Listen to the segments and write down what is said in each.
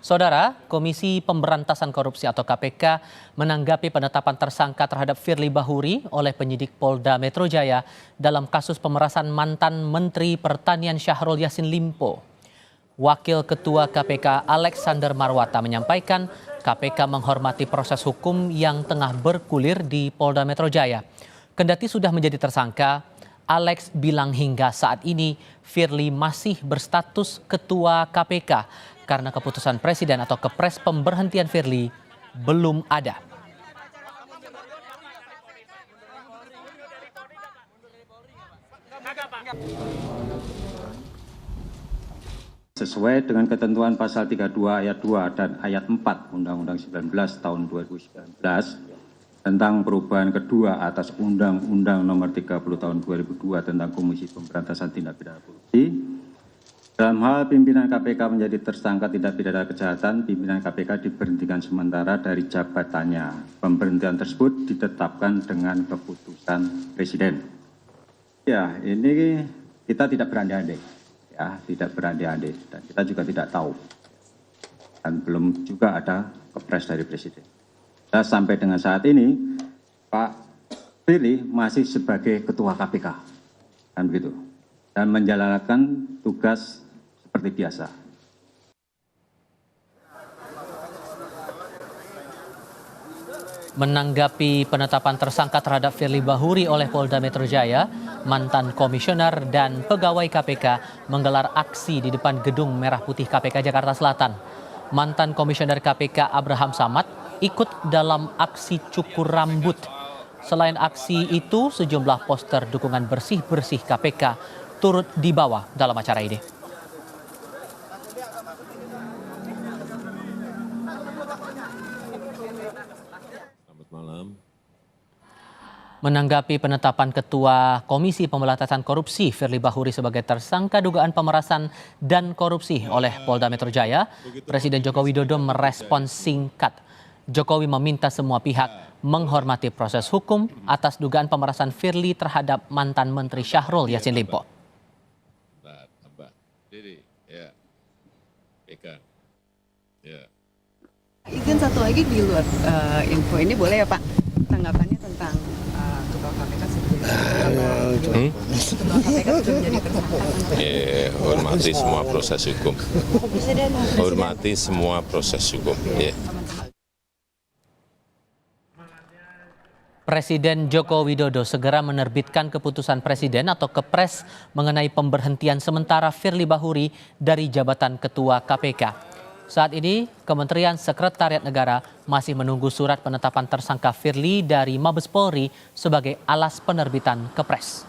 Saudara, Komisi Pemberantasan Korupsi atau KPK menanggapi penetapan tersangka terhadap Firly Bahuri oleh penyidik Polda Metro Jaya dalam kasus pemerasan mantan Menteri Pertanian Syahrul Yassin Limpo. Wakil Ketua KPK Alexander Marwata menyampaikan KPK menghormati proses hukum yang tengah bergulir di Polda Metro Jaya. Kendati sudah menjadi tersangka, Alex bilang hingga saat ini Firly masih berstatus Ketua KPK karena keputusan Presiden atau Kepres pemberhentian Firly belum ada. Sesuai dengan ketentuan pasal 32 ayat 2 dan ayat 4 Undang-Undang 19 tahun 2019 tentang perubahan kedua atas Undang-Undang Nomor 30 tahun 2002 tentang Komisi Pemberantasan Tindak Pidana Korupsi. Dalam hal pimpinan KPK menjadi tersangka tindak pidana kejahatan, pimpinan KPK diberhentikan sementara dari jabatannya. Pemberhentian tersebut ditetapkan dengan keputusan Presiden. Ya, ini kita tidak berandai-andai. Ya, tidak berandai-andai. Dan kita juga tidak tahu. Dan belum juga ada kepres dari Presiden. Dan sampai dengan saat ini, Pak Firly masih sebagai Ketua KPK. Kan begitu. Dan menjalankan tugas seperti biasa. Menanggapi penetapan tersangka terhadap Firly Bahuri oleh Polda Metro Jaya, mantan komisioner dan pegawai KPK menggelar aksi di depan Gedung Merah Putih KPK Jakarta Selatan. Mantan komisioner KPK Abraham Samad ikut dalam aksi cukur rambut. Selain aksi itu, sejumlah poster dukungan bersih-bersih KPK turut dibawa dalam acara ini. Menanggapi penetapan Ketua Komisi Pemberantasan Korupsi Firly Bahuri sebagai tersangka dugaan pemerasan dan korupsi oleh Polda Metro Jaya, Presiden Joko Widodo merespons singkat. Jokowi meminta semua pihak menghormati proses hukum atas dugaan pemerasan Firly terhadap mantan Menteri Syahrul Yassin Limpo. Izin satu lagi di luar info ini boleh ya Pak, tanggapannya tentang Ketua KPK Ketua KPK sudah menjadi tersangka. Hormati semua proses hukum. Hormati semua proses hukum. Presiden Joko Widodo segera menerbitkan keputusan Presiden atau Kepres mengenai pemberhentian sementara Firly Bahuri dari jabatan Ketua KPK. Saat ini, Kementerian Sekretariat Negara masih menunggu surat penetapan tersangka Firly dari Mabes Polri sebagai alas penerbitan Kepres.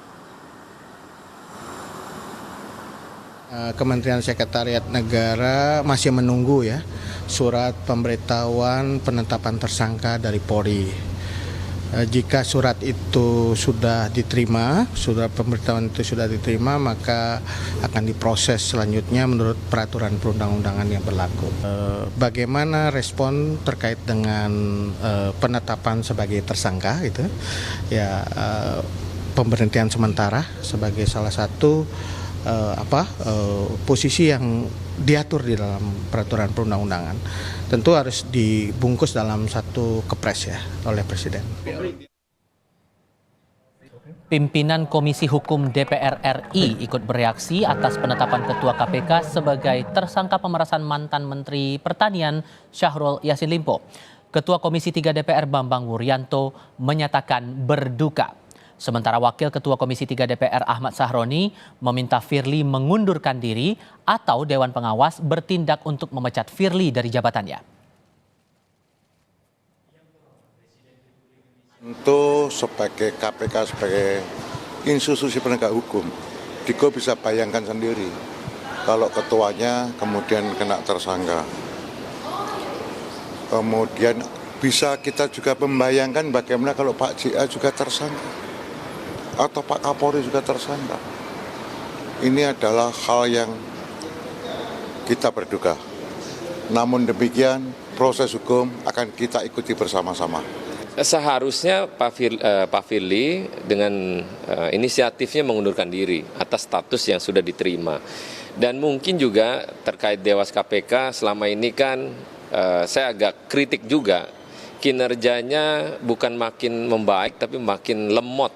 Kementerian Sekretariat Negara masih menunggu ya surat pemberitahuan penetapan tersangka dari Polri. Jika surat itu sudah diterima, surat pemberitahuan itu sudah diterima, maka akan diproses selanjutnya menurut peraturan perundang-undangan yang berlaku. Bagaimana respon terkait dengan penetapan sebagai tersangka itu? Ya, pemberhentian sementara sebagai salah satu posisi yang diatur di dalam peraturan perundang-undangan. Tentu harus dibungkus dalam satu kepres ya oleh Presiden. Pimpinan Komisi Hukum DPR RI ikut bereaksi atas penetapan Ketua KPK sebagai tersangka pemerasan mantan Menteri Pertanian Syahrul Yassin Limpo. Ketua Komisi 3 DPR Bambang Wuryanto menyatakan berduka. Sementara Wakil Ketua Komisi 3 DPR Ahmad Sahroni meminta Firly mengundurkan diri atau Dewan Pengawas bertindak untuk memecat Firly dari jabatannya. Untuk sebagai KPK sebagai institusi penegak hukum, Diko bisa bayangkan sendiri kalau ketuanya kemudian kena tersangka. Kemudian bisa kita juga membayangkan bagaimana kalau Pak JA juga tersangka. Atau Pak Kapolri juga tersangka. Ini adalah hal yang kita berduka. Namun demikian proses hukum akan kita ikuti bersama-sama. Seharusnya Pak Firly dengan inisiatifnya mengundurkan diri atas status yang sudah diterima. Dan mungkin juga terkait Dewas KPK selama ini kan saya agak kritik juga, kinerjanya bukan makin membaik tapi makin lemot